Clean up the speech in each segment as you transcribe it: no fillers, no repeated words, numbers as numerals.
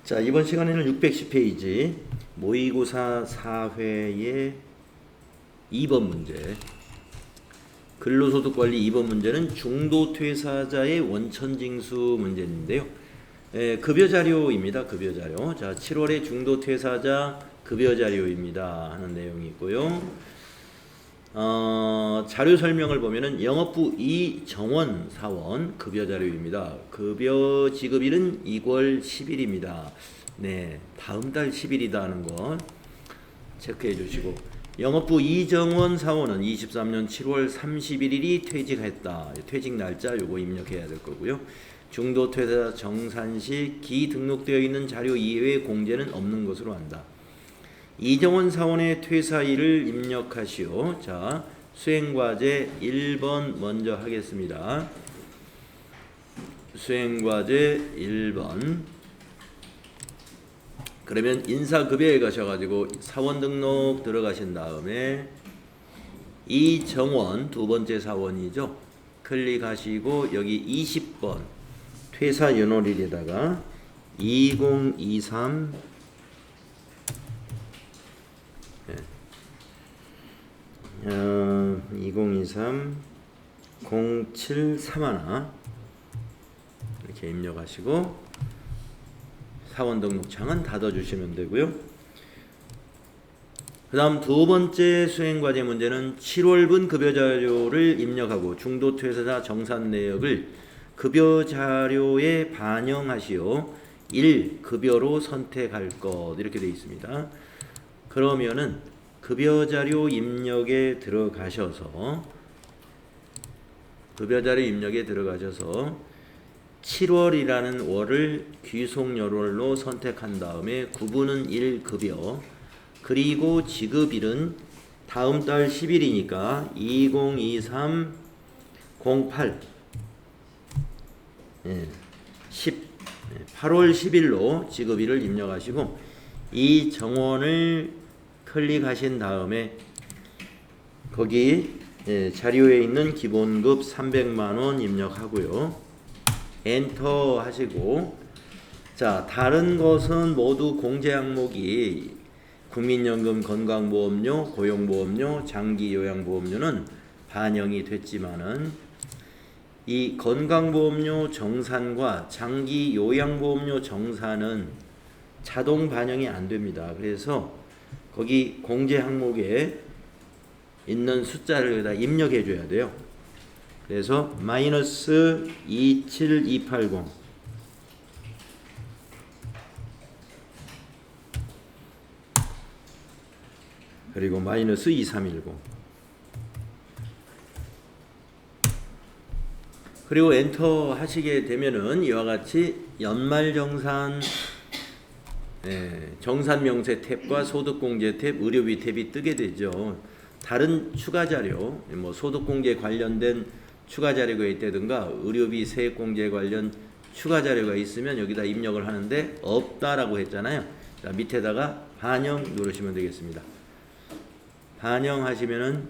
자, 이번 시간에는 610페이지 모의고사 4회의 2번 문제, 근로소득관리 2번 문제는 중도퇴사자의 원천징수 문제인데요. 급여자료입니다. 급여자료. 자, 7월에 중도퇴사자 급여자료입니다 하는 내용이 있고요. 자료 설명을 보면은 영업부 이정원 사원 급여자료입니다. 급여 지급일은 2월 10일입니다. 네, 다음 달 10일이다 하는 거 체크해 주시고, 영업부 이정원 사원은 23년 7월 31일이 퇴직했다. 퇴직 날짜 요거 입력해야 될 거고요. 중도퇴사 정산시 기 등록되어 있는 자료 이외의 공제는 없는 것으로 한다. 이정원 사원의 퇴사일을 입력하시오. 자, 수행과제 1번 먼저 하겠습니다. 수행과제 1번. 그러면 인사급여에 가셔가지고 사원 등록 들어가신 다음에 이정원 두 번째 사원이죠. 클릭하시고 여기 20번 퇴사 연월일에다가 2023 2023 0731 이렇게 입력하시고 사원 등록창은 닫아주시면 되고요. 그 다음 두 번째 수행과제 문제는 7월분 급여자료를 입력하고 중도퇴사자 정산 내역을 급여자료에 반영하시오. 1. 급여로 선택할 것 이렇게 되어 있습니다. 그러면은 급여자료 입력에 들어가셔서 7월이라는 월을 귀속연월로 선택한 다음에 구분은 1급여, 그리고 지급일은 다음 달 10일이니까 2023 08 8월 10일로 지급일을 입력하시고 이 정원을 클릭하신 다음에 거기 자료에 있는 기본급 300만원 입력하고요. 엔터 하시고, 자, 다른 것은 모두 공제 항목이 국민연금, 건강보험료, 고용보험료, 장기요양보험료는 반영이 됐지만은 이 건강보험료 정산과 장기요양보험료 정산은 자동 반영이 안 됩니다. 그래서 거기 공제 항목에 있는 숫자를 다 입력해 줘야 돼요. 그래서 마이너스 27280 그리고 마이너스 2310 그리고 엔터 하시게 되면은 이와 같이 연말정산 정산명세 탭과 소득공제 탭, 의료비 탭이 뜨게 되죠. 다른 추가 자료, 뭐 소득공제 관련된 추가 자료가 있다든가 의료비 세액공제 관련 추가 자료가 있으면 여기다 입력을 하는데 없다라고 했잖아요. 자, 밑에다가 반영 누르시면 되겠습니다. 반영하시면은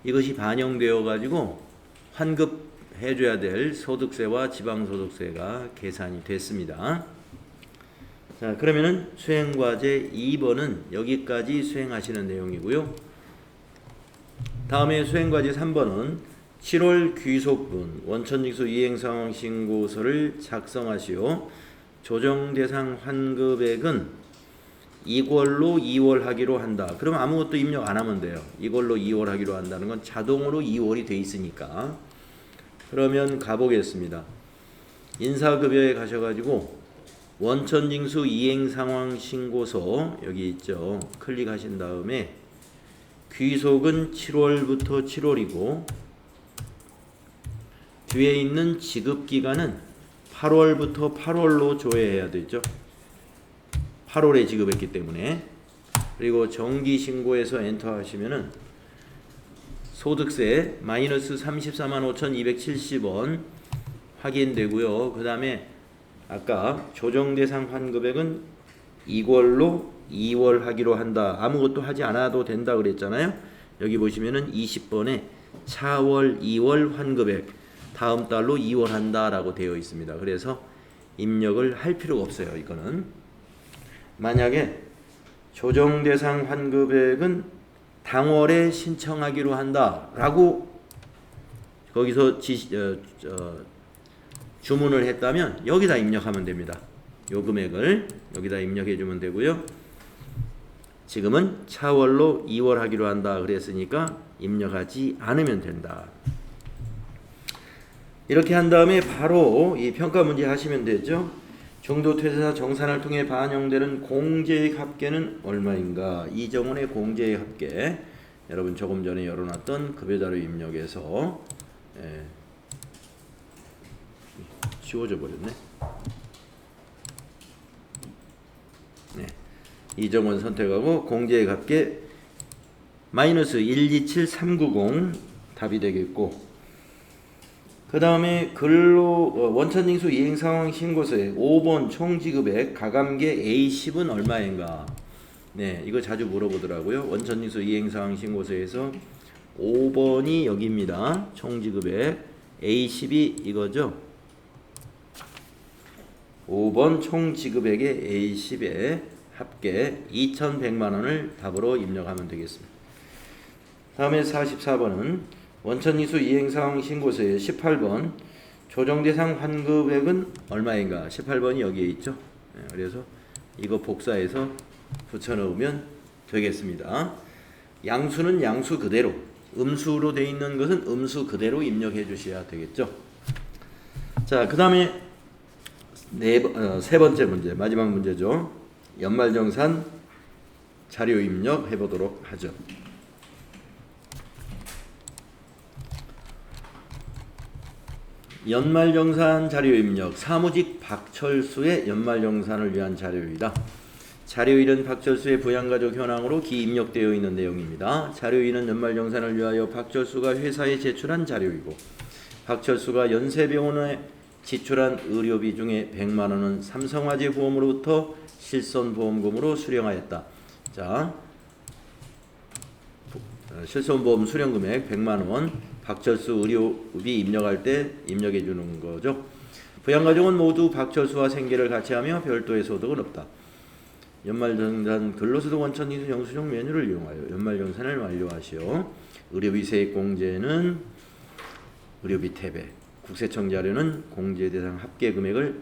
이것이 반영되어 가지고 환급해줘야 될 소득세와 지방소득세가 계산이 됐습니다. 자, 그러면은 수행과제 2번은 여기까지 수행하시는 내용이고요. 다음에 수행과제 3번은 7월 귀속분 원천징수 이행상황 신고서를 작성하시오. 조정대상 환급액은 이걸로 2월 하기로 한다. 그럼 아무것도 입력 안 하면 돼요. 이걸로 2월 하기로 한다는 건 자동으로 2월이 돼 있으니까. 그러면 가보겠습니다. 인사급여에 가셔가지고 원천징수 이행상황 신고서 여기 있죠. 클릭하신 다음에 귀속은 7월부터 7월이고 뒤에 있는 지급기간은 8월부터 8월로 조회해야 되죠. 8월에 지급했기 때문에. 그리고 정기신고에서 엔터 하시면은 소득세 마이너스 345,270원 확인되고요. 그 다음에 아까 조정대상 환급액은 이걸로 2월 하기로 한다. 아무것도 하지 않아도 된다 그랬잖아요. 여기 보시면은 20번에 4월, 2월 환급액 다음 달로 2월 한다라고 되어 있습니다. 그래서 입력을 할 필요가 없어요. 이거는 만약에 조정대상 환급액은 당월에 신청하기로 한다라고 거기서 주문을 했다면 여기다 입력하면 됩니다. 요 금액을 여기다 입력해 주면 되고요. 지금은 차월로 2월 하기로 한다 그랬으니까 입력하지 않으면 된다. 이렇게 한 다음에 바로 이 평가 문제 하시면 되죠. 중도퇴사자 정산을 통해 반영되는 공제액 합계는 얼마인가? 이정원의 공제액 합계, 여러분 조금 전에 열어놨던 급여자료 입력해서 지워져 버렸네. 네, 이정원 선택하고 공제액 합계 마이너스 127390 답이 되겠고, 그 다음에 원천징수 이행상황 신고서에 5번 총지급액 가감계 A10은 얼마인가? 네, 이거 자주 물어보더라고요. 원천징수 이행상황 신고서에서 5번이 여기입니다. 총지급액 A10이 이거죠. 5번 총지급액의 A10의 합계 2,100만원을 답으로 입력하면 되겠습니다. 다음에 44번은 원천징수 이행상황 신고서에 18번 조정대상 환급액은 얼마인가? 18번이 여기에 있죠. 그래서 이거 복사해서 붙여넣으면 되겠습니다. 양수는 양수 그대로, 음수로 되어 있는 것은 음수 그대로 입력해 주셔야 되겠죠. 자, 그 다음에 세 번째 문제, 마지막 문제죠. 연말정산 자료 입력 해보도록 하죠. 연말정산 자료 입력, 사무직 박철수의 연말정산을 위한 자료이다. 자료일은 박철수의 부양가족 현황으로 기입력되어 있는 내용입니다. 자료일은 연말정산을 위하여 박철수가 회사에 제출한 자료이고, 박철수가 연세병원에 지출한 의료비 중에 100만원은 삼성화재 보험으로부터 실손보험금으로 수령하였다. 자, 실손보험 수령금액 100만원, 박철수 의료비 입력할 때 입력해 주는 거죠. 부양가족은 모두 박철수와 생계를 같이 하며 별도의 소득은 없다. 연말정산 근로소득 원천징수 영수증 메뉴를 이용하여 연말정산을 완료하시오. 의료비 세액 공제는 의료비 탭에, 국세청 자료는 공제 대상 합계 금액을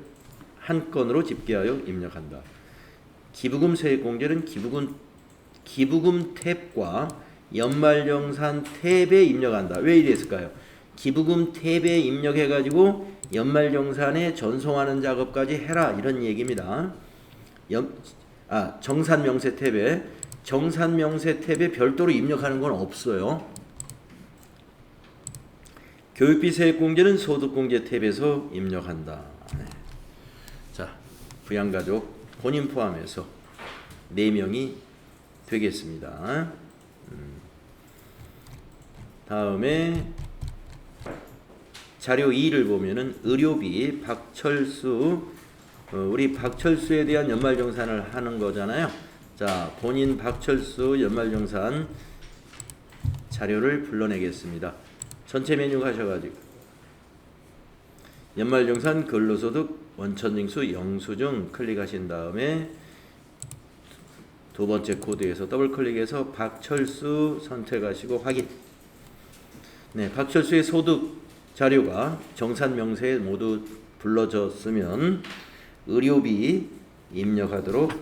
한 건으로 집계하여 입력한다. 기부금 세액 공제는 기부금 탭과 연말정산 탭에 입력한다. 왜 이랬을까요? 기부금 탭에 입력해가지고 연말정산에 전송하는 작업까지 해라, 이런 얘기입니다. 정산명세 탭에, 정산명세 탭에 별도로 입력하는 건 없어요. 교육비 세액 공제는 소득공제 탭에서 입력한다. 자, 부양가족 본인 포함해서 4명이 되겠습니다. 다음에 자료 2를 보면은 의료비 박철수, 우리 박철수에 대한 연말정산을 하는 거잖아요. 자, 본인 박철수 연말정산 자료를 불러내겠습니다. 전체 메뉴 가셔가지고 연말정산 근로소득 원천징수 영수증 클릭하신 다음에 두 번째 코드에서 더블 클릭해서 박철수 선택하시고 확인. 네, 박철수의 소득 자료가 정산명세에 모두 불러졌으면 의료비 입력하도록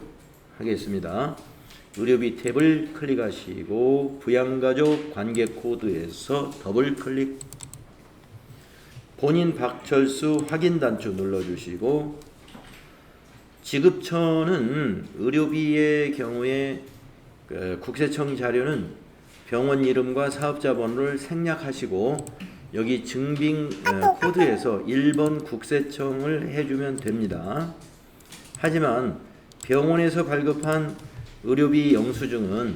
하겠습니다. 의료비 탭을 클릭하시고 부양가족 관계 코드에서 더블 클릭, 본인 박철수 확인 단추 눌러주시고, 지급처는 의료비의 경우에 국세청 자료는 병원 이름과 사업자 번호를 생략하시고 여기 증빙 코드에서 1번 국세청을 해주면 됩니다. 하지만 병원에서 발급한 의료비 영수증은,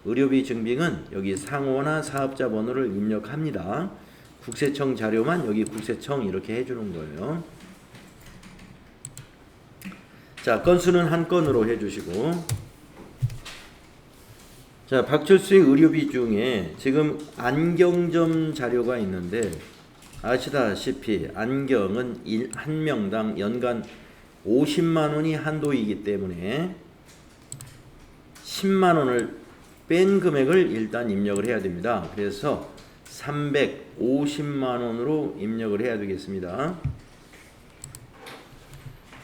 의료비 증빙은 여기 상호나 사업자 번호를 입력합니다. 국세청 자료만 여기 국세청 이렇게 해주는 거예요. 자, 건수는 한 건으로 해주시고, 자, 박철수의 의료비 중에 지금 안경점 자료가 있는데 아시다시피 안경은 한 명당 연간 50만 원이 한도이기 때문에 10만 원을 뺀 금액을 일단 입력을 해야 됩니다. 그래서 350만 원으로 입력을 해야 되겠습니다.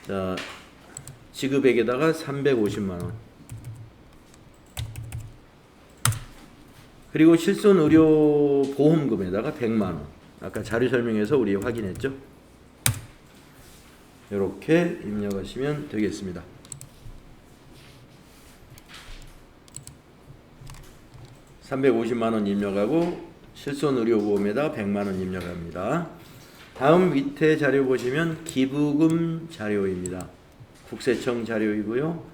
자, 지급액에다가 350만 원. 그리고 실손의료보험금에다가 100만 원. 아까 자료 설명에서 우리 확인했죠? 이렇게 입력하시면 되겠습니다. $350만 입력하고 실손의료보험에다가 100만 원 입력합니다. 다음 밑에 자료 보시면 기부금 자료입니다. 국세청 자료이고요.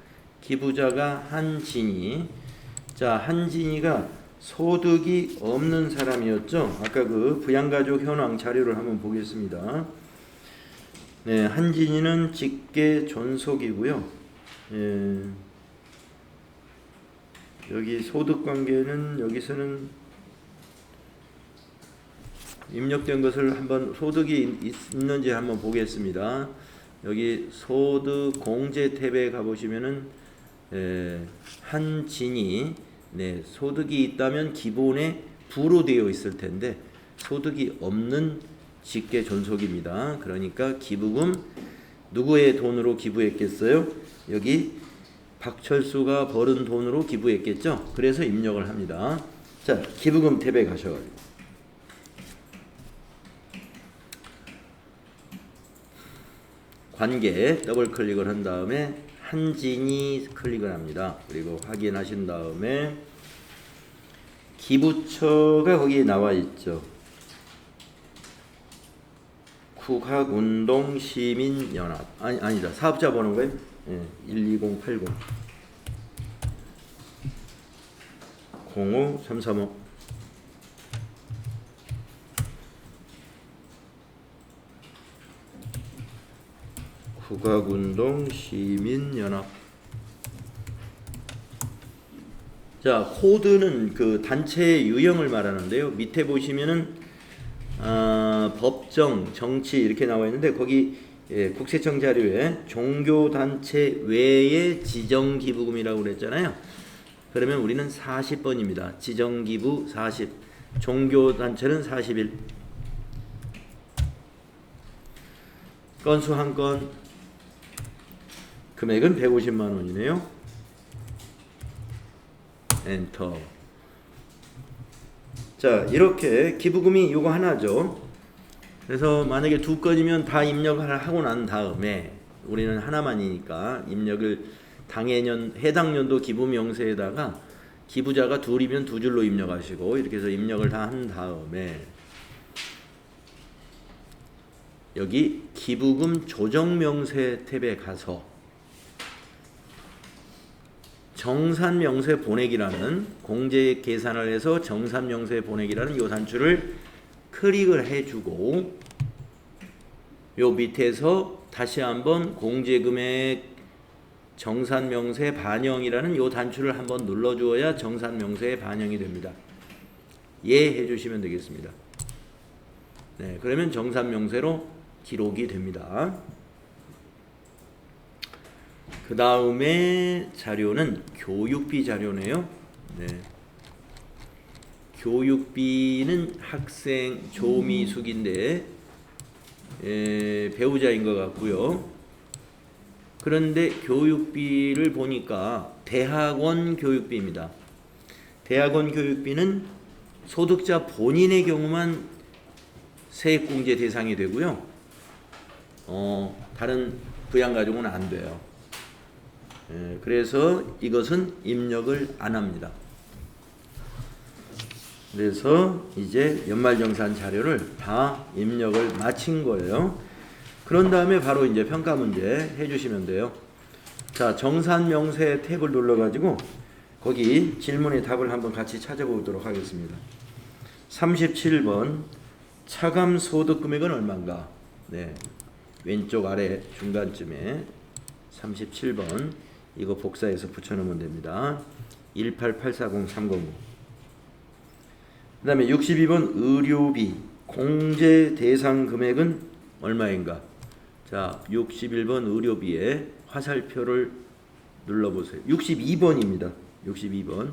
기부자가 한진희. 자, 한진희가 소득이 없는 사람이었죠. 아까 그 부양가족 현황 자료를 한번 보겠습니다. 네, 한진희는 직계 존속이고요. 여기 소득 관계는 여기서는 입력된 것을 한번 소득이 있는지 한번 보겠습니다. 여기 소득 공제 탭에 가보시면은 한진희 네, 소득이 있다면 기본에 부로 되어 있을 텐데 소득이 없는 직계 존속입니다. 그러니까 기부금 누구의 돈으로 기부했겠어요? 여기 박철수가 벌은 돈으로 기부했겠죠? 그래서 입력을 합니다. 자, 기부금 탭에 가셔가지고 관계 더블 클릭을 한 다음에 한진희 클릭을 합니다. 그리고 확인하신 다음에 기부처가 거기에 나와 있죠. 국학운동시민연합 아니다. 사업자 번호가요? 12080 05335 국학운동시민연합. 자, 코드는 그 단체의 유형을 말하는데요. 밑에 보시면은 법정, 정치 이렇게 나와 있는데 거기 국세청 자료에 종교단체 외의 지정기부금이라고 그랬잖아요. 그러면 우리는 40번입니다. 지정기부 40, 종교단체는 41. 건수 한 건, 금액은 150만 원이네요. 엔터. 자, 이렇게 기부금이 요거 하나죠. 그래서 만약에 두 건이면 다 입력을 하고 난 다음에 우리는 하나만이니까 입력을 당해년 해당 연도 기부 명세에다가 기부자가 둘이면 두 줄로 입력하시고 이렇게 해서 입력을 다 한 다음에 여기 기부금 조정 명세 탭에 가서 정산 명세 보내기라는 공제 계산을 해서 정산 명세 보내기라는 요 단추를 클릭을 해주고 요 밑에서 다시 한번 공제금액 정산명세 반영이라는 요 단추를 한번 눌러주어야 정산명세에 반영이 됩니다. 예 해주시면 되겠습니다. 네, 그러면 정산명세로 기록이 됩니다. 그 다음에 자료는 교육비 자료네요. 네. 교육비는 학생 조미숙인데 배우자인 것 같고요. 그런데 교육비를 보니까 대학원 교육비입니다. 대학원 교육비는 소득자 본인의 경우만 세액공제 대상이 되고요. 다른 부양가족은 안 돼요. 그래서 이것은 입력을 안 합니다. 그래서 이제 연말정산 자료를 다 입력을 마친 거예요. 그런 다음에 바로 이제 평가 문제 해주시면 돼요. 자, 정산명세 탭을 눌러가지고 거기 질문의 답을 한번 같이 찾아보도록 하겠습니다. 37번 차감 소득 금액은 얼마인가? 네, 왼쪽 아래 중간쯤에 37번 이거 복사해서 붙여놓으면 됩니다. 18840-305. 그 다음에 62번 의료비 공제 대상 금액은 얼마인가? 자, 61번 의료비에 화살표를 눌러보세요. 62번입니다. 62번.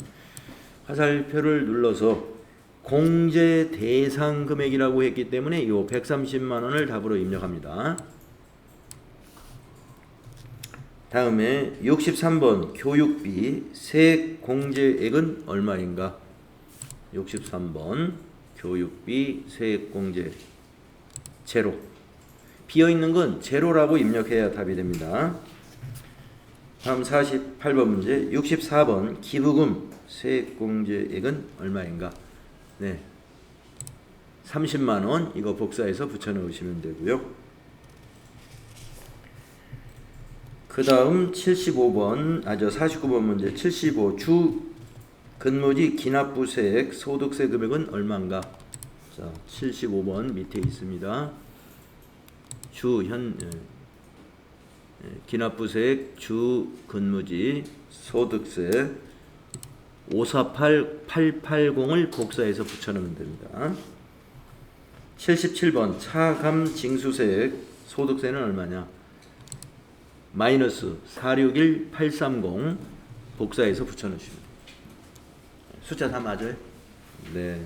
화살표를 눌러서 공제 대상 금액이라고 했기 때문에 이 130만 원을 답으로 입력합니다. 다음에 63번 교육비 세액 공제액은 얼마인가? 63번 교육비 세액 공제 제로. 비어있는 건 제로라고 입력해야 답이 됩니다. 다음 48번 문제. 64번 기부금 세액 공제액은 얼마인가? 네, 30만 원. 이거 복사해서 붙여 넣으시면 되고요. 그 다음 75번, 49번 문제. 75 주 근무지 기납부세액 소득세 금액은 얼마인가? 자, 75번 밑에 있습니다. 기납부세액 주 근무지 소득세 548880을 복사해서 붙여넣으면 됩니다. 77번 차감 징수세액 소득세는 얼마냐? 마이너스 461830 복사해서 붙여넣으시면 숫자 다 맞아요? 네.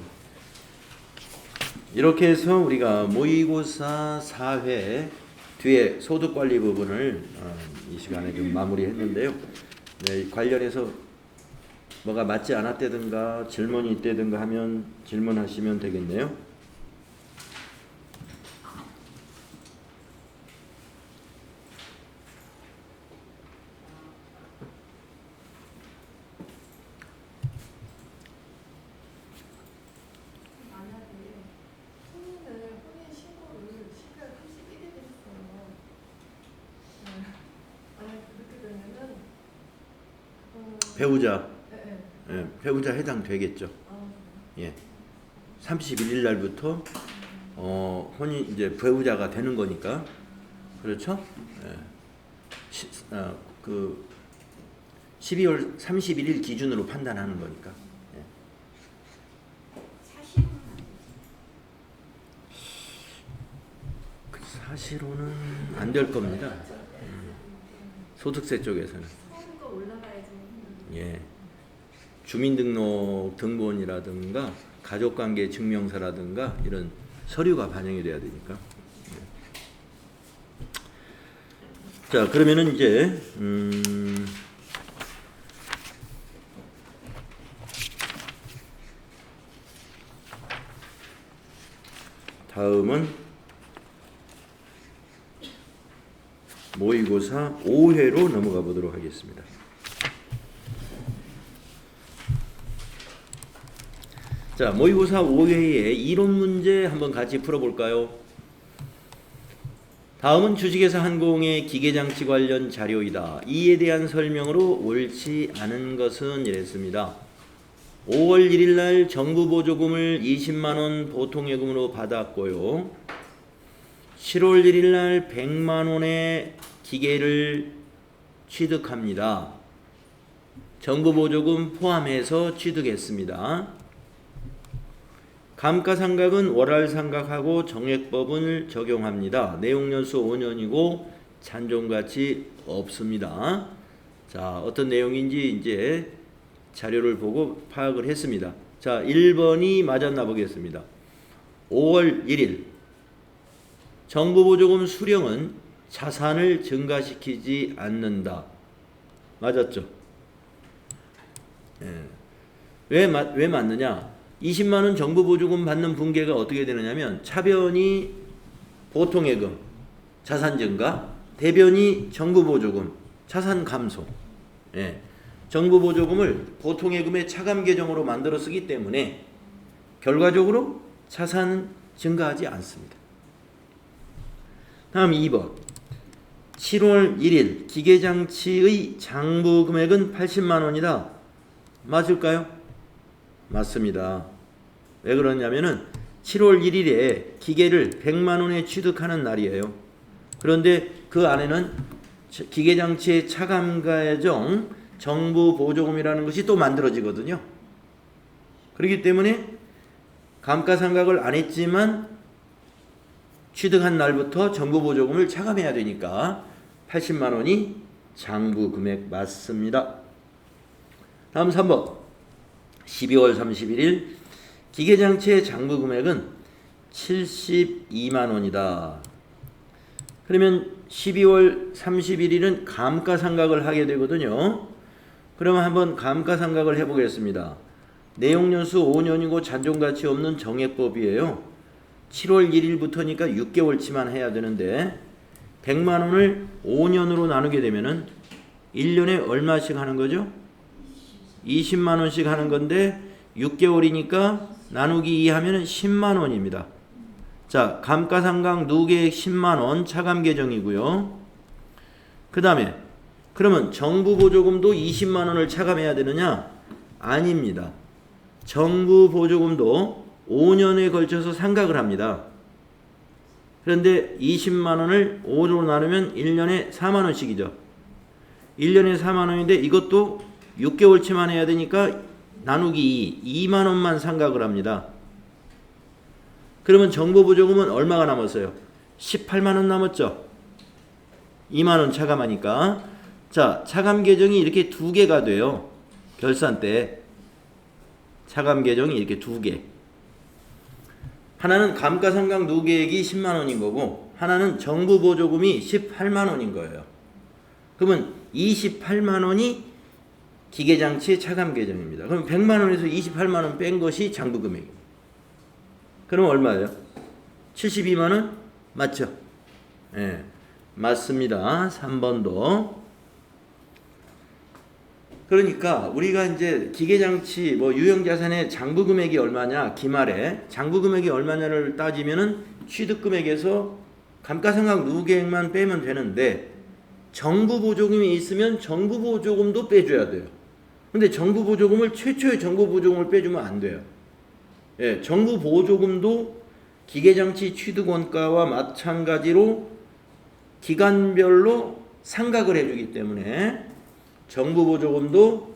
이렇게 해서 우리가 모의고사 4회 뒤에 소득관리 부분을 이 시간에 좀 마무리했는데요. 네, 관련해서 뭐가 맞지 않았다든가 질문이 있다든가 하면 질문하시면 되겠네요. 배우자, 예, 배우자 해당되겠죠. 예, 31일 날부터 혼인 이제 배우자가 되는 거니까, 그렇죠? 예, 그 12월 31일 기준으로 판단하는 거니까. 예. 사실로는 안 될 겁니다. 소득세 쪽에서는. 예, 주민등록 등본이라든가 가족관계 증명서라든가 이런 서류가 반영이 돼야 되니까. 예. 자, 그러면은 이제 다음은 모의고사 5회로 넘어가 보도록 하겠습니다. 자, 모의고사 5회의 이론 문제 한번 같이 풀어볼까요? 다음은 주식회사 한공의 기계장치 관련 자료이다. 이에 대한 설명으로 옳지 않은 것은 이랬습니다. 5월 1일 날 정부 보조금을 20만 원 보통예금으로 받았고요. 7월 1일 날 100만 원의 기계를 취득합니다. 정부 보조금 포함해서 취득했습니다. 감가상각은 월할상각하고 정액법을 적용합니다. 내용연수 5년이고 잔존가치 없습니다. 자, 어떤 내용인지 이제 자료를 보고 파악을 했습니다. 자, 1번이 맞았나 보겠습니다. 5월 1일 정부 보조금 수령은 자산을 증가시키지 않는다. 맞았죠? 예. 왜 맞느냐? 20만 원 정부 보조금 받는 분계가 어떻게 되느냐면 차변이 보통예금, 자산 증가, 대변이 정부 보조금, 자산 감소. 예. 정부 보조금을 보통예금의 차감 계정으로 만들어 쓰기 때문에 결과적으로 자산은 증가하지 않습니다. 다음 2번. 7월 1일 기계장치의 장부 금액은 80만 원이다. 맞을까요? 맞습니다. 왜 그러냐면은 7월 1일에 기계를 100만 원에 취득하는 날이에요. 그런데 그 안에는 기계장치의 차감가정 정부 보조금이라는 것이 또 만들어지거든요. 그렇기 때문에 감가상각을 안 했지만 취득한 날부터 정부 보조금을 차감해야 되니까 80만 원이 장부 금액 맞습니다. 다음 3번 12월 31일 기계장치의 장부 금액은 72만 원이다. 그러면 12월 31일은 감가상각을 하게 되거든요. 그러면 한번 감가상각을 해보겠습니다. 내용연수 5년이고 잔존가치 없는 정액법이에요. 7월 1일부터니까 6개월치만 해야 되는데 100만 원을 5년으로 나누게 되면은 1년에 얼마씩 하는 거죠? 20만 원씩 하는 건데 6개월이니까 나누기 2 하면은 10만 원입니다. 자, 감가상각 누계액 10만 원 차감 계정이고요. 그 다음에 그러면 정부 보조금도 20만 원을 차감해야 되느냐? 아닙니다. 정부 보조금도 5년에 걸쳐서 상각을 합니다. 그런데 20만 원을 5로 나누면 1년에 4만 원씩이죠. 1년에 4만 원인데 이것도 6개월치만 해야 되니까 나누기 2만 원만 상각을 합니다. 그러면 정부 보조금은 얼마가 남았어요? 18만 원 남았죠. 2만 원 차감하니까. 자, 차감 계정이 이렇게 두 개가 돼요. 결산 때 차감 계정이 이렇게 두 개. 하나는 감가상각 누계액이 10만 원인 거고 하나는 정부 보조금이 18만 원인 거예요. 그러면 28만 원이 기계장치의 차감 계정입니다. 그럼 100만 원에서 28만 원 뺀 것이 장부 금액입니다. 그럼 얼마예요? 72만 원? 맞죠? 예, 맞습니다. 3번도. 그러니까 우리가 이제 기계장치 뭐 유형자산의 장부 금액이 얼마냐 기말에 장부 금액이 얼마냐를 따지면은 취득 금액에서 감가상각 누계액만 빼면 되는데 정부 보조금이 있으면 정부 보조금도 빼줘야 돼요. 근데 정부 보조금을 최초의 정부 보조금을 빼주면 안 돼요. 예, 정부 보조금도 기계장치 취득 원가와 마찬가지로 기간별로 상각을 해주기 때문에 정부 보조금도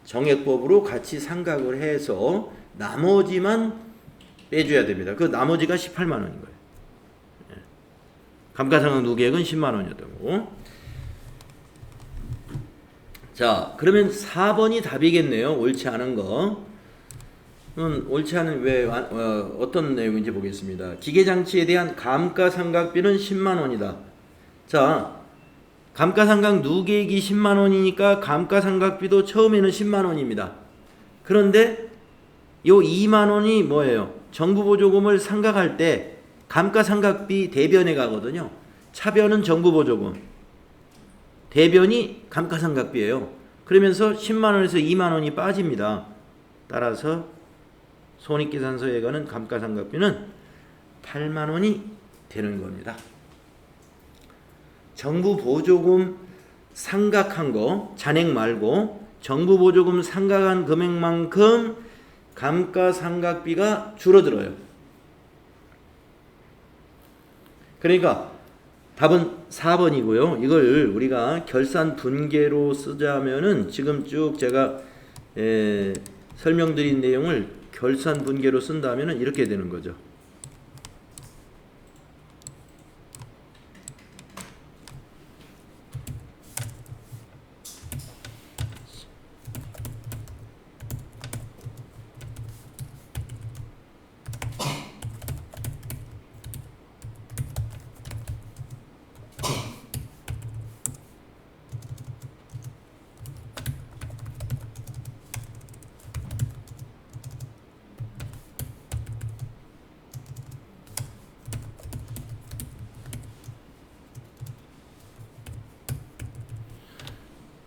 정액법으로 같이 상각을 해서 나머지만 빼줘야 됩니다. 그 나머지가 18만 원인 거예요. 예. 감가상각 누계액은 10만 원이었던 거고. 자, 그러면 4번이 답이겠네요. 옳지 않은 거. 옳지 않은 왜 어떤 내용인지 보겠습니다. 기계장치에 대한 감가상각비는 10만 원이다. 자, 감가상각 누계액이 10만 원이니까 감가상각비도 처음에는 10만 원입니다. 그런데 요 2만 원이 뭐예요? 정부 보조금을 상각할 때 감가상각비 대변에 가거든요. 차변은 정부 보조금, 대변이 감가상각비예요. 그러면서 10만 원에서 2만 원이 빠집니다. 따라서 손익계산서에 가는 감가상각비는 8만 원이 되는 겁니다. 정부 보조금 상각한 거 잔액 말고 정부 보조금 상각한 금액만큼 감가상각비가 줄어들어요. 그러니까 답은 4번이고요. 이걸 우리가 결산 분계로 쓰자면은 지금 쭉 제가 설명드린 내용을 결산 분계로 쓴다면은 이렇게 되는 거죠.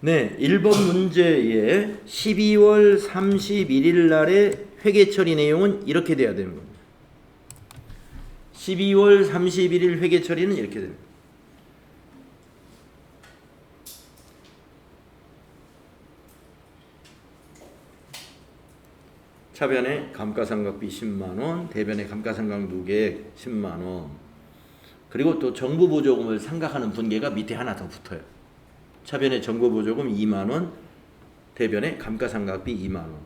네, 1번 문제의 12월 31일 날의 회계 처리 내용은 이렇게 돼야 되는 겁니다. 12월 31일 회계 처리는 이렇게 됩니다. 차변에 감가상각비 10만원, 대변에 감가상각 누계액 10만원, 그리고 또 정부 보조금을 상각하는 분계가 밑에 하나 더 붙어요. 차변에 정부 보조금 2만원, 대변에 감가상각비 2만원.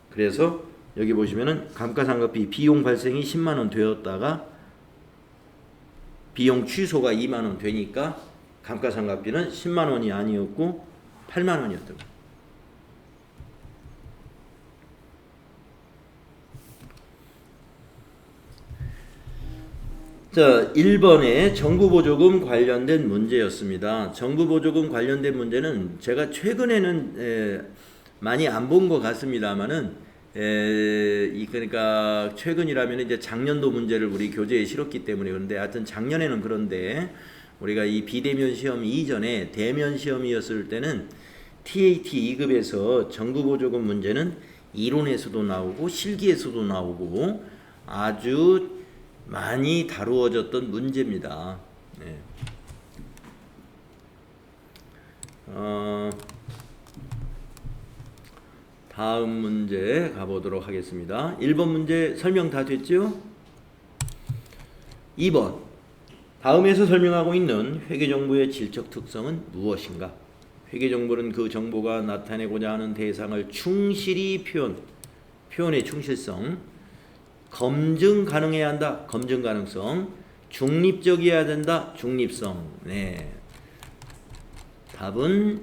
그래서 여기 보시면은 감가상각비 비용 발생이 10만원 되었다가 비용 취소가 2만원 되니까 감가상각비는 10만원이 아니었고 8만원이었던 거예요. 자, 1번에 정부보조금 관련된 문제였습니다. 정부보조금 관련된 문제는 제가 최근에는 많이 안 본 것 같습니다만은 그러니까 최근이라면 이제 작년도 문제를 우리 교재에 실었기 때문에 그런데 하여튼 작년에는 그런데 우리가 이 비대면 시험 이전에 대면 시험이었을 때는 TAT 2급에서 정부보조금 문제는 이론에서도 나오고 실기에서도 나오고 아주 많이 다루어졌던 문제입니다. 네. 다음 문제 가보도록 하겠습니다. 1번 문제 설명 다 됐죠? 2번 다음에서 설명하고 있는 회계정보의 질적 특성은 무엇인가? 회계정보는 그 정보가 나타내고자 하는 대상을 충실히 표현의 충실성, 검증 가능해야 한다. 검증 가능성. 중립적이어야 된다. 중립성. 네. 답은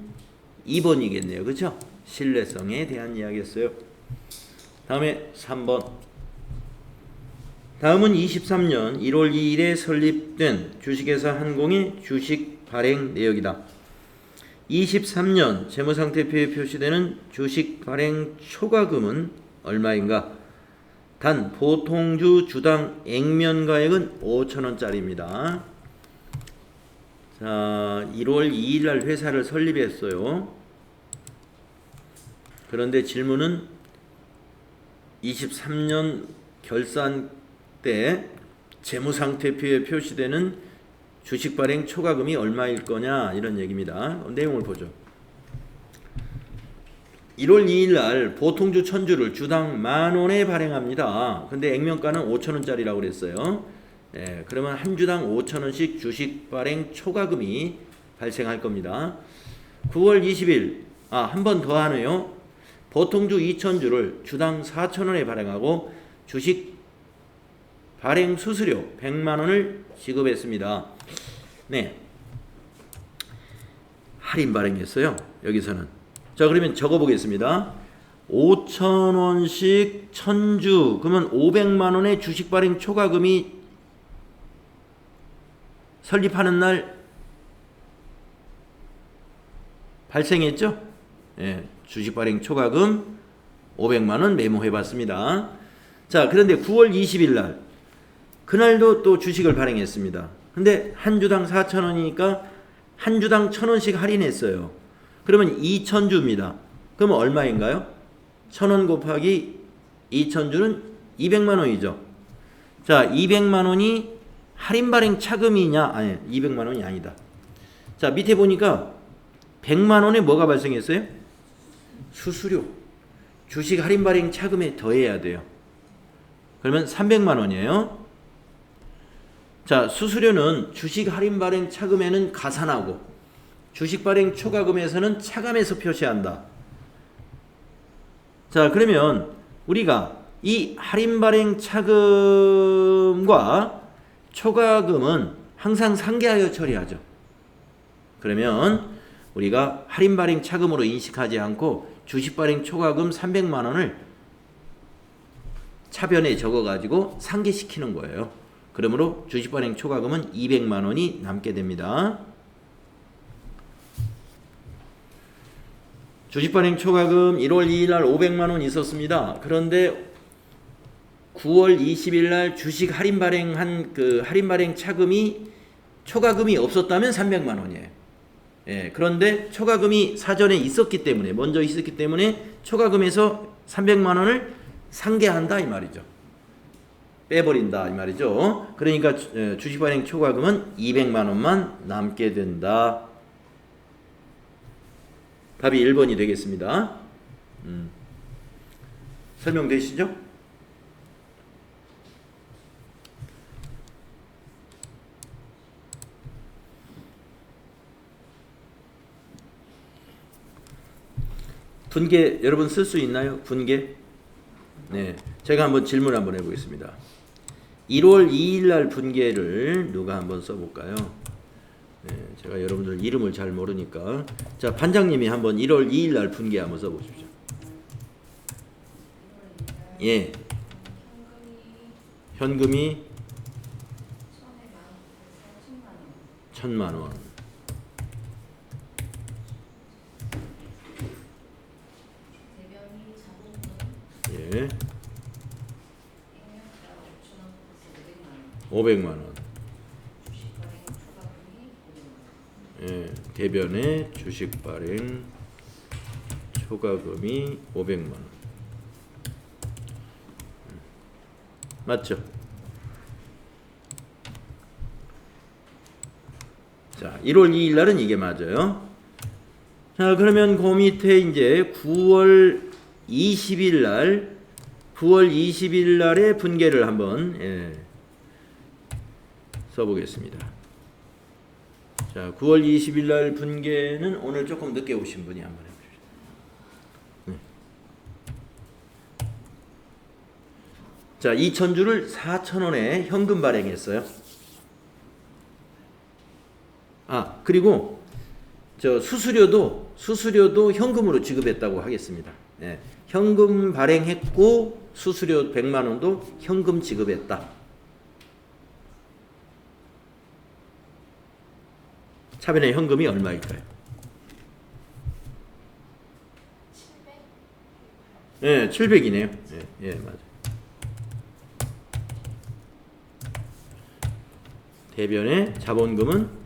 2번이겠네요. 그렇죠? 신뢰성에 대한 이야기였어요. 다음에 3번. 다음은 23년 1월 2일에 설립된 주식회사 한공의 주식 발행 내역이다. 23년 재무상태표에 표시되는 주식 발행 초과금은 얼마인가? 단 보통주 주당 액면가액은 5,000원짜리입니다. 자, 1월 2일 날 회사를 설립했어요. 그런데 질문은 23년 결산 때 재무상태표에 표시되는 주식 발행 초과금이 얼마일 거냐 이런 얘기입니다. 내용을 보죠. 1월 2일 날 보통주 1000주를 주당 10,000원에 발행합니다. 근데 액면가는 5,000원짜리라고 그랬어요. 예, 그러면 한 주당 5,000원씩 주식 발행 초과금이 발생할 겁니다. 9월 20일 한 번 더 하네요. 보통주 2,000주를 주당 4,000원에 발행하고 주식 발행 수수료 100만원을 지급했습니다. 네, 할인 발행했어요. 여기서는. 자, 그러면 적어보겠습니다. 5,000원씩 1000주 그러면 500만원의 주식 발행 초과금이 설립하는 날 발생했죠? 예, 주식 발행 초과금 500만원 메모해봤습니다. 자, 그런데 9월 20일 날 그날도 또 주식을 발행했습니다. 근데 한 주당 4,000원이니까 한 주당 1,000원씩 할인했어요. 그러면 2,000주입니다. 그러면 얼마인가요? 1,000원 곱하기 2,000주는 200만원이죠. 자, 200만원이 할인 발행 차금이냐? 아니, 200만원이 아니다. 자, 밑에 보니까 100만원에 뭐가 발생했어요? 수수료. 주식 할인 발행 차금에 더해야 돼요. 그러면 300만원이에요. 자, 수수료는 주식 할인 발행 차금에는 가산하고 주식 발행 초과금에서는 차감해서 표시한다. 자, 그러면 우리가 이 할인 발행 차금과 초과금은 항상 상계하여 처리하죠. 그러면 우리가 할인 발행 차금으로 인식하지 않고 주식 발행 초과금 300만원을 차변에 적어가지고 상계시키는 거예요. 그러므로 주식 발행 초과금은 200만원이 남게 됩니다. 주식 발행 초과금 1월 2일 날 500만원 있었습니다. 그런데 9월 20일 날 주식 할인 발행한 그 할인 발행 차금이 초과금이 없었다면 300만원이에요. 예, 그런데 초과금이 사전에 있었기 때문에 먼저 있었기 때문에 초과금에서 300만원을 상계한다 이 말이죠. 빼버린다 이 말이죠. 그러니까 주식 발행 초과금은 200만원만 남게 된다. 답이 1번이 되겠습니다. 설명되시죠? 분계 여러분 쓸 수 있나요? 분계? 네, 제가 한번 질문 한번 해보겠습니다. 1월 2일 날 분계를 누가 한번 써볼까요? 네, 제가 여러분들 이름을 잘 모르니까 자, 반장님이 한번 1월 2일 날 분계 한번 써보십시오. 예, 현금이 1000만 원. 예. 500만 원. 예, 대변의 주식 발행 초과금이 500만 원. 맞죠? 자, 1월 2일 날은 이게 맞아요. 자, 그러면 그 밑에 이제 9월 20일 날의 분계를 한번 써보겠습니다. 자, 9월 20일 날 분계는 오늘 조금 늦게 오신 분이 한번 해보시죠. 네. 자, 2,000주를 4,000원에 현금 발행했어요. 아, 그리고 저 수수료도 현금으로 지급했다고 하겠습니다. 예, 현금 발행했고 수수료 100만 원도 현금 지급했다. 차변의 현금이 얼마일까요? 700? 예, 700이네요. 예, 맞아요. 대변의 자본금은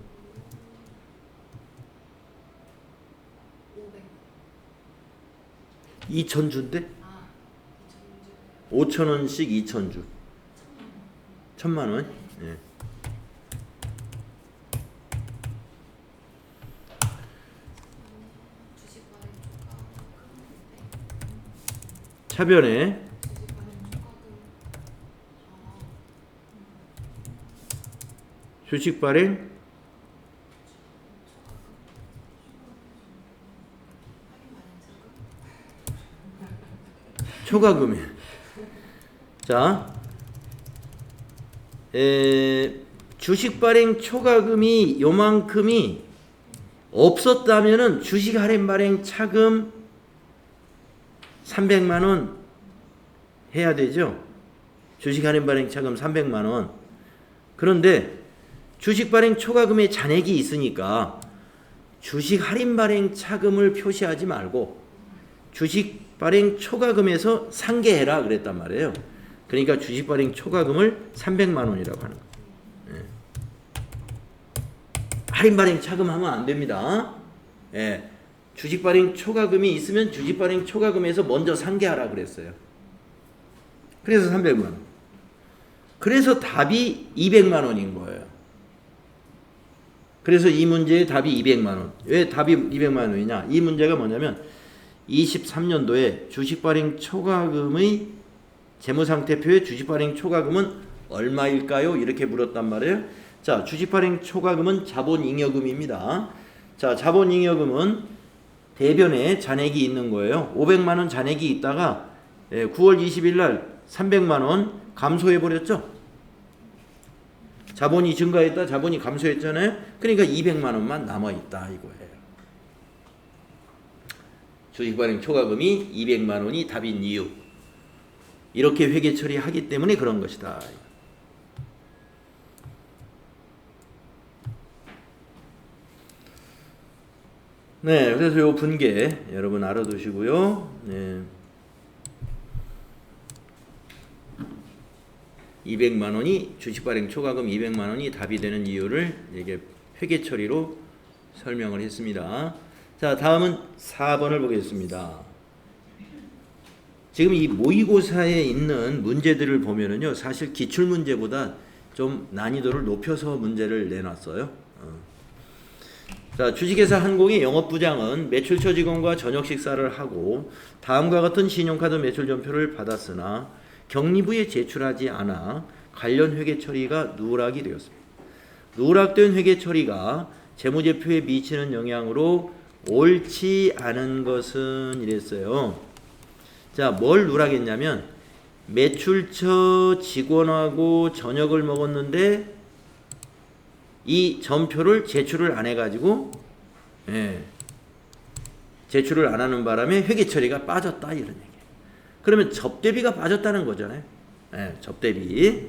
2,000주인데? 5,000원씩 2,000주. 1,000만 원? 예. 차변에 주식 발행 초과금이. 자, 주식 발행 초과금이 요만큼이 없었다면은 주식 할인 발행 차금 300만 원 해야 되죠. 주식 할인 발행 차금 300만 원. 그런데 주식 발행 초과금에 잔액이 있으니까 주식 할인 발행 차금을 표시하지 말고 주식 발행 초과금에서 상계해라 그랬단 말이에요. 그러니까 주식 발행 초과금을 300만 원이라고 하는 거예요. 예. 할인 발행 차금 하면 안 됩니다. 예. 주식 발행 초과금이 있으면 주식 발행 초과금에서 먼저 상계하라 그랬어요. 그래서 300만 원. 그래서 답이 200만 원인 거예요. 그래서 이 문제의 답이 200만 원. 왜 답이 200만 원이냐? 이 문제가 뭐냐면 23년도에 주식 발행 초과금의 재무상태표의 주식 발행 초과금은 얼마일까요? 이렇게 물었단 말이에요. 자, 주식 발행 초과금은 자본잉여금입니다. 자, 자본잉여금은 대변에 잔액이 있는 거예요. 500만 원 잔액이 있다가 9월 20일 날 300만 원 감소해 버렸죠. 자본이 증가했다, 자본이 감소했잖아요. 그러니까 200만 원만 남아 있다 이거예요. 주식 발행 초과금이 200만 원이 답인 이유. 이렇게 회계 처리하기 때문에 그런 것이다. 네, 그래서 요 분계 여러분 알아두시고요. 네. 200만 원이 주식 발행 초과금 200만 원이 답이 되는 이유를 이게 회계 처리로 설명을 했습니다. 자, 다음은 4번을 보겠습니다. 지금 이 모의고사에 있는 문제들을 보면은요, 사실 기출 문제보다 좀 난이도를 높여서 문제를 내놨어요. 자, 주식회사 한공의 영업부장은 매출처 직원과 저녁 식사를 하고 다음과 같은 신용카드 매출전표를 받았으나 격리부에 제출하지 않아 관련 회계 처리가 누락이 되었습니다. 누락된 회계 처리가 재무제표에 미치는 영향으로 옳지 않은 것은 이랬어요. 자, 뭘 누락했냐면 매출처 직원하고 저녁을 먹었는데 이 전표를 제출을 안 해가지고 제출을 안 하는 바람에 회계 처리가 빠졌다 이런 얘기예요. 그러면 접대비가 빠졌다는 거잖아요. 접대비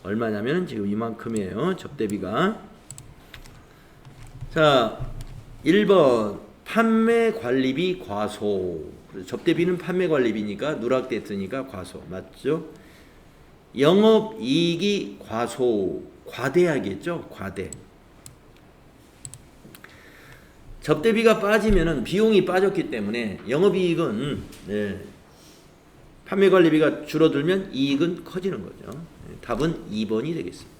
얼마냐면 지금 이만큼이에요. 접대비가. 자, 1번 판매 관리비 과소. 접대비는 판매 관리비니까 누락됐으니까 과소. 맞죠? 영업이익이 과소. 과대하겠죠? 과대. 접대비가 빠지면은 비용이 빠졌기 때문에 영업이익은 판매관리비가 줄어들면 이익은 커지는 거죠. 답은 2번이 되겠습니다.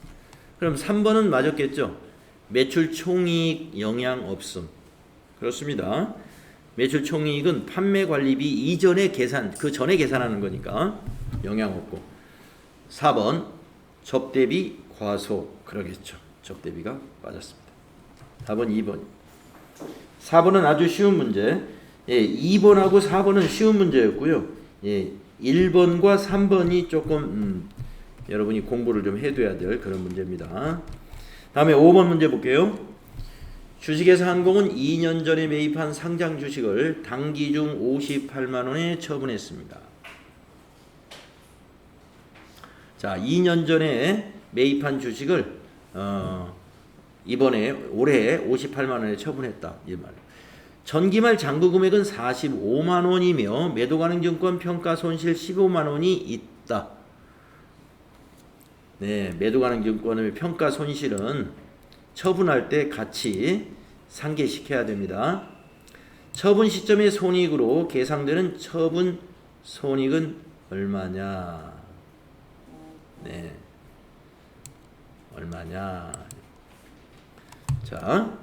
그럼 3번은 맞았겠죠? 매출 총이익 영향 없음. 그렇습니다. 매출 총이익은 판매관리비 이전에 계산, 그 전에 계산하는 거니까 영향 없고. 4번 접대비 과소. 그러겠죠. 접대비가 빠졌습니다. 답은 2번. 4번은 아주 쉬운 문제. 2번하고 4번은 쉬운 문제였고요. 1번과 3번이 조금 여러분이 공부를 좀 해둬야 될 그런 문제입니다. 다음에 5번 문제 볼게요. 주식회사 한공은 2년 전에 매입한 상장 주식을 당기 중 58만 원에 처분했습니다. 자, 2년 전에 매입한 주식을 이번에 올해 58만 원에 처분했다. 이 말. 전기말 장부 금액은 45만 원이며 매도 가능 증권 평가 손실 15만 원이 있다. 네, 매도 가능 증권의 평가 손실은 처분할 때 같이 상계시켜야 됩니다. 처분 시점의 손익으로 계상되는 처분 손익은 얼마냐? 네, 얼마냐? 자,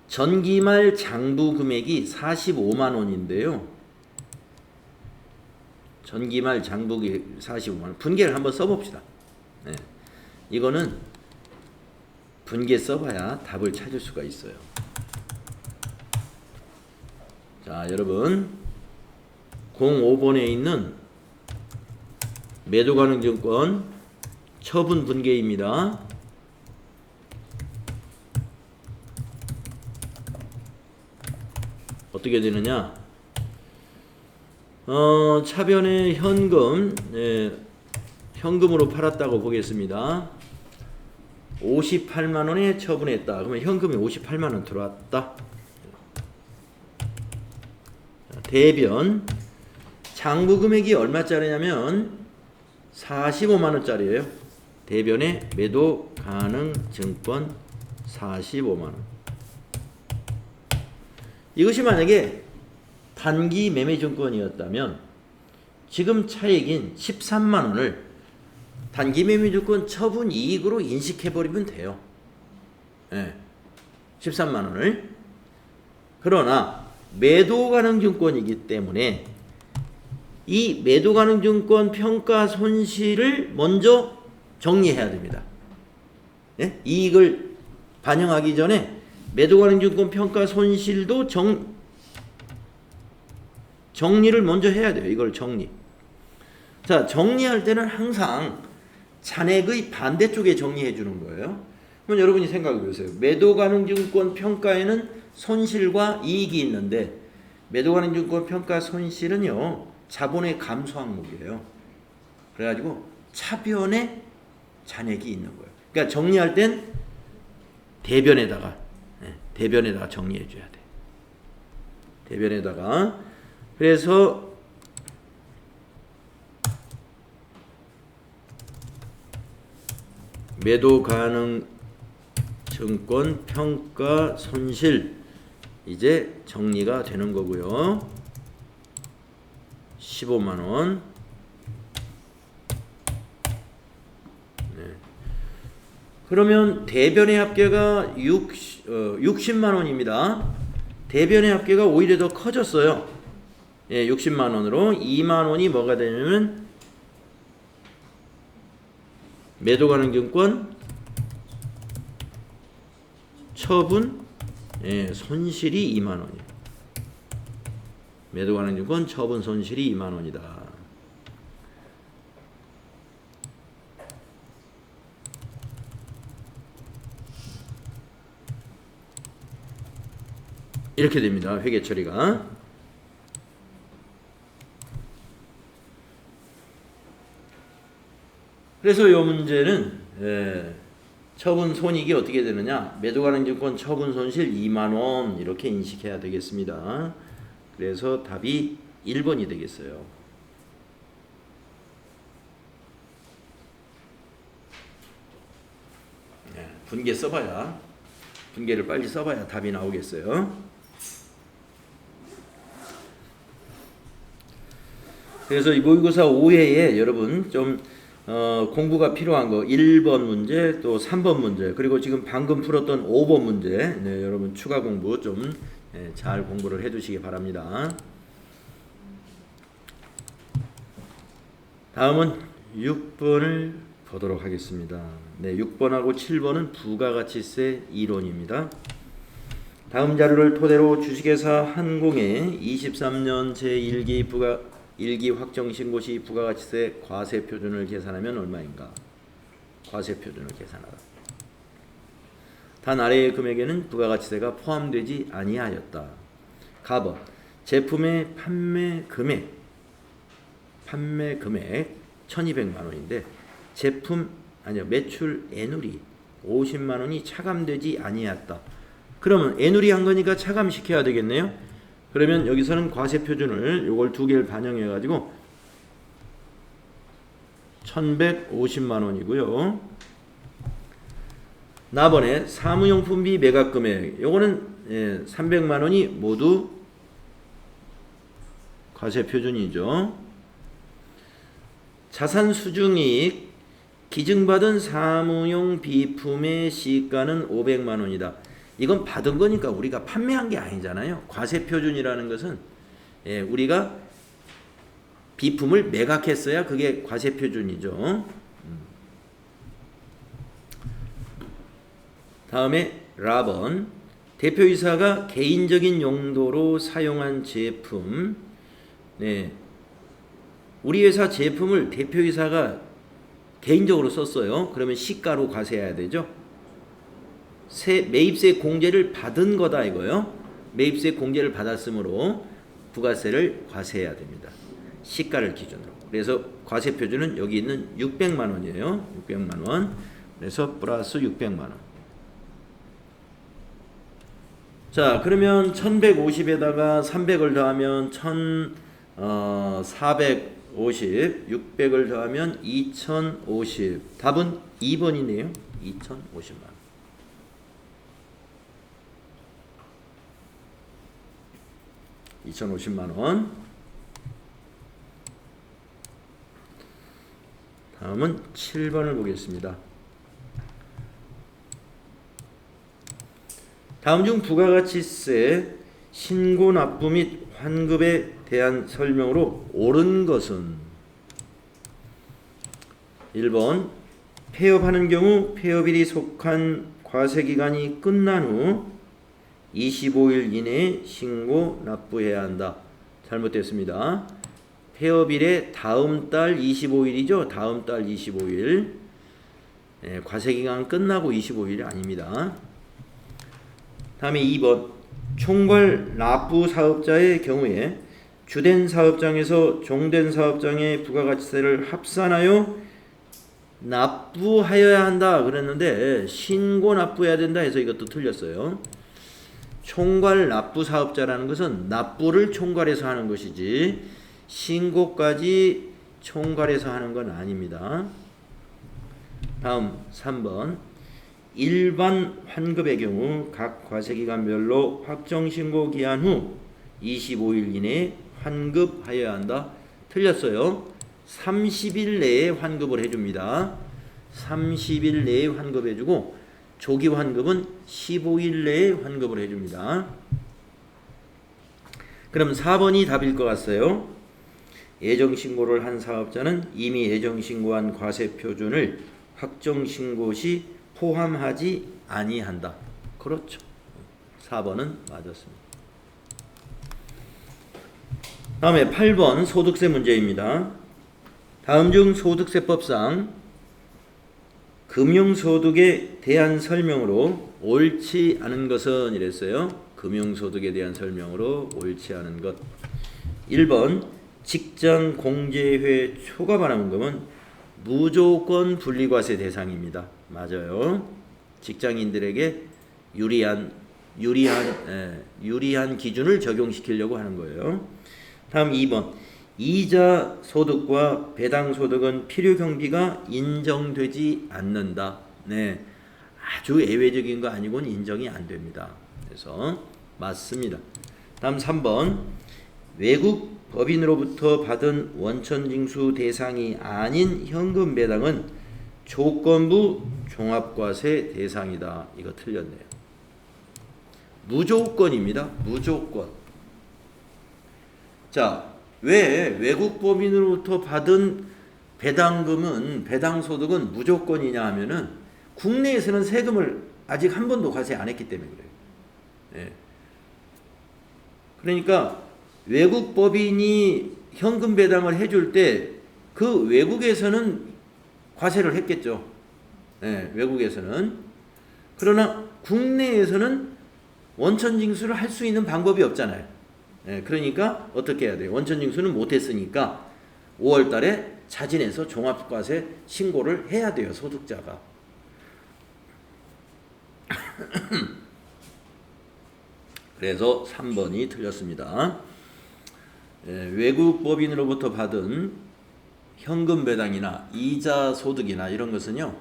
전기말 장부 금액이 45만 원인데요. 전기말 장부기 45만 원. 분계를 한번 써봅시다. 네. 이거는 분계 써봐야 답을 찾을 수가 있어요. 자, 여러분 05번에 있는 매도 가능 증권 처분 분계입니다. 어떻게 되느냐? 차변에 현금, 현금으로 팔았다고 보겠습니다. 58만 원에 처분했다. 그러면 현금이 58만 원 들어왔다. 대변 장부 금액이 얼마짜리냐면 45만 원짜리예요. 대변에 매도 가능 증권 45만 원. 이것이 만약에 단기 매매 증권이었다면 지금 차익인 13만 원을 단기 매매 증권 처분 이익으로 인식해버리면 돼요. 13만 원을. 그러나 매도 가능 증권이기 때문에 이 매도 가능 증권 평가 손실을 먼저 정리해야 됩니다. 이익을 반영하기 전에 매도 가능 증권 평가 손실도 정리를 먼저 해야 돼요. 이걸 정리. 자, 정리할 때는 항상 잔액의 반대쪽에 정리해 주는 거예요. 그럼 여러분이 생각해 보세요. 매도 가능 증권 평가에는 손실과 이익이 있는데 매도 가능 증권 평가 손실은요, 자본의 감소 항목이에요. 그래가지고 차변에 잔액이 있는 거예요. 그러니까 정리할 땐 대변에다가 정리해 줘야 돼. 대변에다가. 그래서 매도 가능 증권 평가 손실 이제 정리가 되는 거고요. 15만 원. 그러면 대변의 합계가 60만 원입니다. 대변의 합계가 오히려 더 커졌어요. 60만 원으로 2만 원이 뭐가 되냐면 매도 가능 증권 처분 손실이 2만 원이에요. 매도 가능 증권 처분 손실이 2만 원이다. 이렇게 됩니다. 회계 처리가. 그래서 이 문제는 처분 손익이 어떻게 되느냐? 매도가능증권 처분 손실 2만원 이렇게 인식해야 되겠습니다. 그래서 답이 1번이 되겠어요. 네, 분계 써봐야, 분계를 빨리 써봐야 답이 나오겠어요. 그래서 이 모의고사 5회에 여러분 좀 공부가 필요한 거 1번 문제 또 3번 문제 그리고 지금 방금 풀었던 5번 문제 네, 여러분 추가 공부 좀 잘 공부를 해 두시기 바랍니다. 다음은 6번을 보도록 하겠습니다. 네, 6번하고 7번은 부가가치세 이론입니다. 다음 자료를 토대로 주식회사 한공의 23년 제1기 1기 확정신고 시 부가가치세 과세표준을 계산하면 얼마인가? 과세표준을 계산하라. 단 아래의 금액에는 부가가치세가 포함되지 아니하였다. 가번 제품의 판매 금액 1200만 원인데 매출 애누리 50만 원이 차감되지 아니하였다. 그러면 애누리 한 거니까 차감시켜야 되겠네요. 그러면 여기서는 과세표준을 요걸 두 개를 반영해 가지고 1150만 원이고요. 나번에 사무용품비 매각금액 요거는 300만 원이 모두 과세표준이죠. 자산수중이익 기증받은 사무용 비품의 시가는 500만 원이다. 이건 받은 거니까 우리가 판매한 게 아니잖아요. 과세표준이라는 것은 우리가 비품을 매각했어야 그게 과세표준이죠. 다음에 라번 대표이사가 개인적인 용도로 사용한 제품 네, 우리 회사 제품을 대표이사가 개인적으로 썼어요. 그러면 시가로 과세해야 되죠. 매입세 공제를 받은 거다 이거요. 매입세 공제를 받았으므로 부가세를 과세해야 됩니다. 시가를 기준으로. 그래서 과세표준은 여기 있는 600만 원이에요. 600만 원. 그래서 플러스 600만 원. 자, 그러면 1150에다가 300을 더하면 1450, 600을 더하면 2050. 답은 2번이네요. 2050만 원. 2050만 원. 다음은 7번을 보겠습니다. 다음 중 부가가치세 신고 납부 및 환급에 대한 설명으로 옳은 것은 1번 폐업하는 경우 폐업일이 속한 과세기간이 끝난 후 25일 이내에 신고 납부해야 한다. 잘못됐습니다. 폐업일의 다음 달 25일이죠. 다음 달 25일. 과세기간 끝나고 25일이 아닙니다. 다음에 2번 총괄 납부 사업자의 경우에 주된 사업장에서 종된 사업장의 부가가치세를 합산하여 납부하여야 한다 그랬는데 신고 납부해야 된다 해서 이것도 틀렸어요. 총괄 납부 사업자라는 것은 납부를 총괄해서 하는 것이지 신고까지 총괄해서 하는 건 아닙니다. 다음 3번 일반 환급의 경우 각 과세기간별로 확정신고 기한 후 25일 이내에 환급하여야 한다. 틀렸어요. 30일 내에 환급을 해줍니다. 30일 내에 환급해주고 조기 환급은 15일 내에 환급을 해줍니다. 그럼 4번이 답일 것 같아요. 예정신고를 한 사업자는 이미 예정신고한 과세표준을 확정신고 시 포함하지 아니한다. 그렇죠. 4번은 맞았습니다. 다음에 8번 소득세 문제입니다. 다음 중 소득세법상 금융소득에 대한 설명으로 옳지 않은 것은 이랬어요. 금융소득에 대한 설명으로 옳지 않은 것. 1번 직장 공제회 초과 반환금은 무조건 분리과세 대상입니다. 맞아요. 직장인들에게 유리한 기준을 적용시키려고 하는 거예요. 다음 2번. 이자 소득과 배당 소득은 필요 경비가 인정되지 않는다. 네. 아주 예외적인 거 아니고는 인정이 안 됩니다. 그래서 맞습니다. 다음 3번. 외국 법인으로부터 받은 원천징수 대상이 아닌 현금 배당은 조건부 종합과세 대상이다. 이거 틀렸네요. 무조건입니다. 무조건. 자, 왜 외국 법인으로부터 받은 배당금은 배당소득은 무조건이냐 하면은 국내에서는 세금을 아직 한 번도 과세 안 했기 때문에 그래요. 예. 그러니까 외국 법인이 현금 배당을 해줄 때 그 외국에서는 과세를 했겠죠. 예, 외국에서는. 그러나 국내에서는 원천징수를 할 수 있는 방법이 없잖아요. 예, 그러니까 어떻게 해야 돼요? 원천징수는 못했으니까 5월 달에 자진해서 종합과세 신고를 해야 돼요. 소득자가. 그래서 3번이 틀렸습니다. 예, 외국 법인으로부터 받은 현금 배당이나 이자 소득이나 이런 것은요,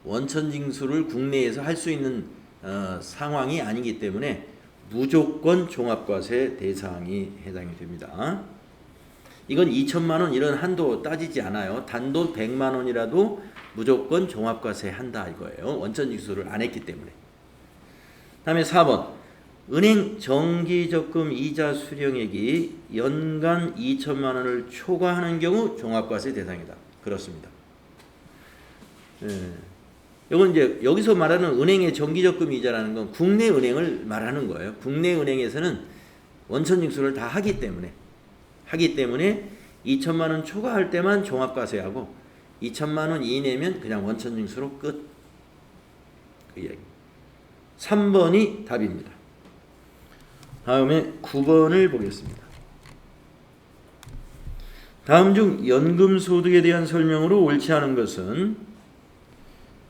원천징수를 국내에서 할 수 있는 상황이 아니기 때문에 무조건 종합과세 대상이 해당이 됩니다. 이건 2천만 원 이런 한도 따지지 않아요. 단돈 100만 원이라도 무조건 종합과세 한다 이거예요. 원천징수를 안 했기 때문에. 다음에 4번. 은행 정기적금 이자 수령액이 연간 2천만 원을 초과하는 경우 종합과세 대상이다. 그렇습니다. 이건 이제 여기서 말하는 은행의 정기적금 이자라는 건 국내 은행을 말하는 거예요. 국내 은행에서는 원천징수를 다 하기 때문에 2천만 원 초과할 때만 종합과세하고 2천만 원 이내면 그냥 원천징수로 끝. 그 이야기. 3번이 답입니다. 다음에 9번을 보겠습니다. 다음 중 연금소득에 대한 설명으로 옳지 않은 것은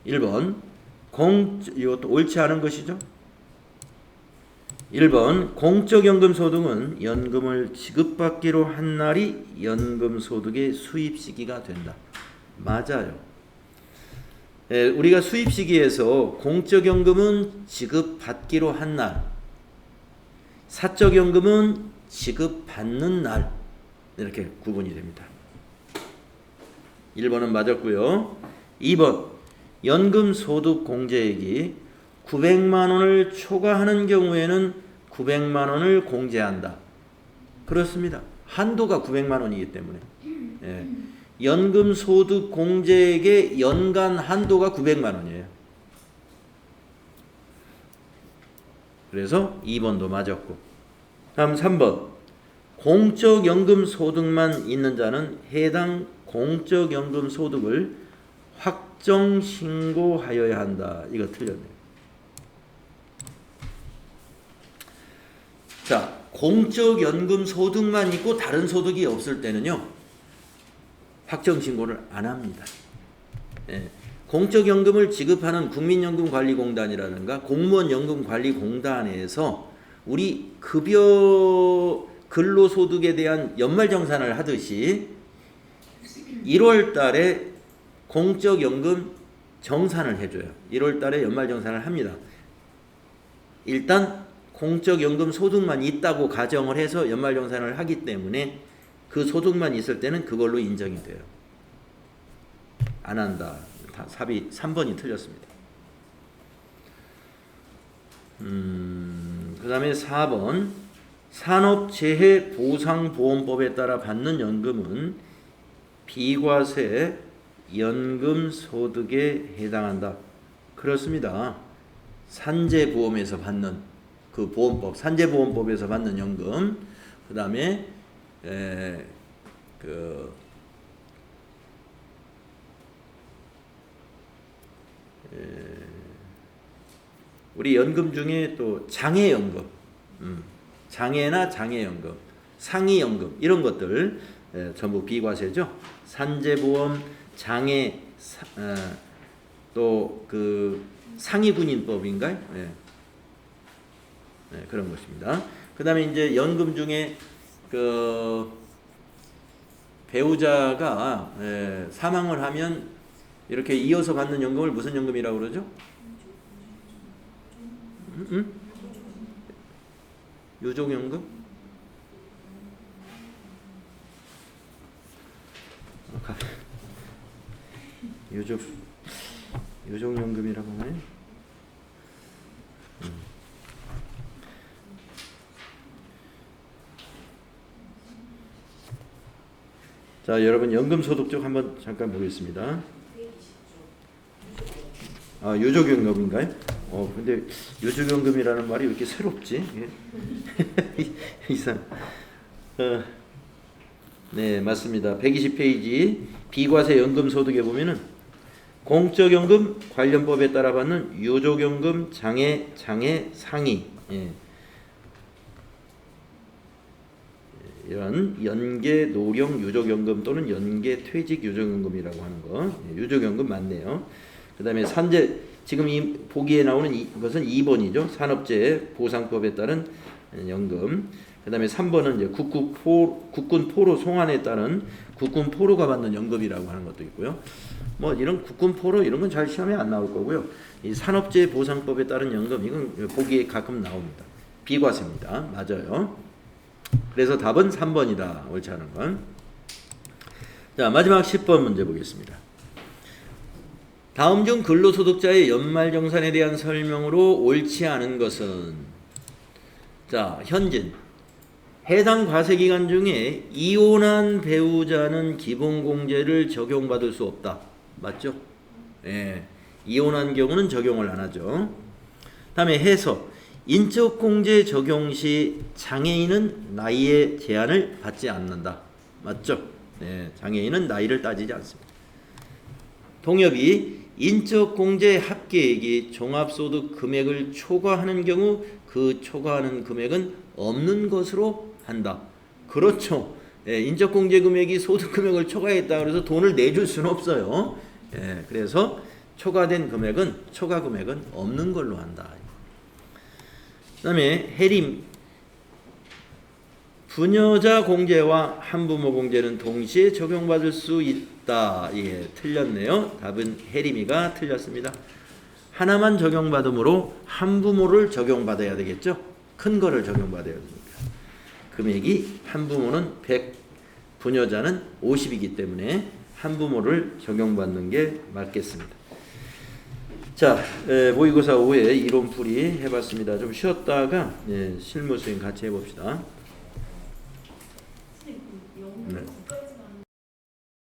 1번 이것도 옳지 않은 것이죠. 1번 공적연금소득은 연금을 지급받기로 한 날이 연금소득의 수입시기가 된다. 맞아요. 예, 우리가 수입시기에서 공적연금은 지급받기로 한 날, 사적연금은 지급받는 날 이렇게 구분이 됩니다. 1번은 맞았고요. 2번 연금소득 공제액이 900만 원을 초과하는 경우에는 900만 원을 공제한다. 그렇습니다. 한도가 900만 원이기 때문에. 예. 연금소득 공제액의 연간 한도가 900만 원이에요. 그래서 2번도 맞았고. 다음 3번. 공적연금소득만 있는 자는 해당 공적연금소득을 확정신고하여야 한다. 이거 틀렸네요. 자, 공적연금소득만 있고 다른 소득이 없을 때는요, 확정신고를 안 합니다. 예. 공적연금을 지급하는 국민연금관리공단이라든가 공무원연금관리공단에서 우리 급여 근로소득에 대한 연말정산을 하듯이 1월 달에 공적연금 정산을 해줘요. 1월 달에 연말정산을 합니다. 일단 공적연금 소득만 있다고 가정을 해서 연말정산을 하기 때문에 그 소득만 있을 때는 그걸로 인정이 돼요. 안 한다. 답이 3번이 틀렸습니다. 그 다음에 4번. 산업재해보상보험법에 따라 받는 연금은 비과세 연금소득에 해당한다. 그렇습니다. 산재보험에서 받는 그 보험법, 산재보험법에서 받는 연금, 그 다음에 우리 연금 중에 또 장애연금, 장애나 장애연금, 상이연금 이런 것들 전부 비과세죠. 산재보험, 장애, 또 그 상위군인법인가요? 예. 네, 그런 것입니다. 그 다음에 이제 연금 중에 그 배우자가 사망을 하면 이렇게 이어서 받는 연금을 무슨 연금이라고 그러죠? 응? 유족연금? 유족연금이라고 하나요? 자, 여러분 연금소득 쪽 한번 잠깐 보겠습니다. 아, 유족연금인가요? 근데 유족연금이라는 말이 왜 이렇게 새롭지? 이상. 네, 맞습니다. 120페이지 비과세 연금소득에 보면은 공적연금 관련법에 따라 받는 유족연금 장애 상위. 예. 이런 연계 노령 유족연금 또는 연계 퇴직 유족연금이라고 하는 거. 유족연금 맞네요. 그 다음에 산재, 지금 이 보기에 나오는 것은 2번이죠. 산업재해 보상법에 따른 연금. 그 다음에 3번은 이제 국군 포로 송환에 따른 국군 포로가 받는 연금이라고 하는 것도 있고요. 뭐 이런 국군 포로 이런 건 잘 시험에 안 나올 거고요. 이 산업재해 보상법에 따른 연금, 이건 보기에 가끔 나옵니다. 비과세입니다. 맞아요. 그래서 답은 3번이다. 옳지 않은 건. 자, 마지막 10번 문제 보겠습니다. 다음 중 근로소득자의 연말정산에 대한 설명으로 옳지 않은 것은, 자, 현진. 해당 과세기간 중에 이혼한 배우자는 기본공제를 적용받을 수 없다. 맞죠? 예. 이혼한 경우는 적용을 안 하죠. 다음에 해석. 인적공제 적용 시 장애인은 나이의 제한을 받지 않는다. 맞죠? 네, 장애인은 나이를 따지지 않습니다. 동엽이 인적공제 합계액이 종합소득 금액을 초과하는 경우 그 초과하는 금액은 없는 것으로 한다. 그렇죠. 예, 인적공제 금액이 소득 금액을 초과했다 그래서 돈을 내줄 수는 없어요. 예, 그래서 초과된 금액은 초과 금액은 없는 걸로 한다. 그 다음에 해림. 부녀자 공제와 한부모 공제는 동시에 적용받을 수 있다. 예, 틀렸네요. 답은 해림이가 틀렸습니다. 하나만 적용받으므로 한부모를 적용받아야 되겠죠. 큰 거를 적용받아야 됩니다. 금액이 한부모는 100, 부녀자는 50이기 때문에 한부모를 적용받는 게 맞겠습니다. 자, 모의고사 5회 이론풀이 해봤습니다. 좀 쉬었다가 실무 수행 같이 해봅시다.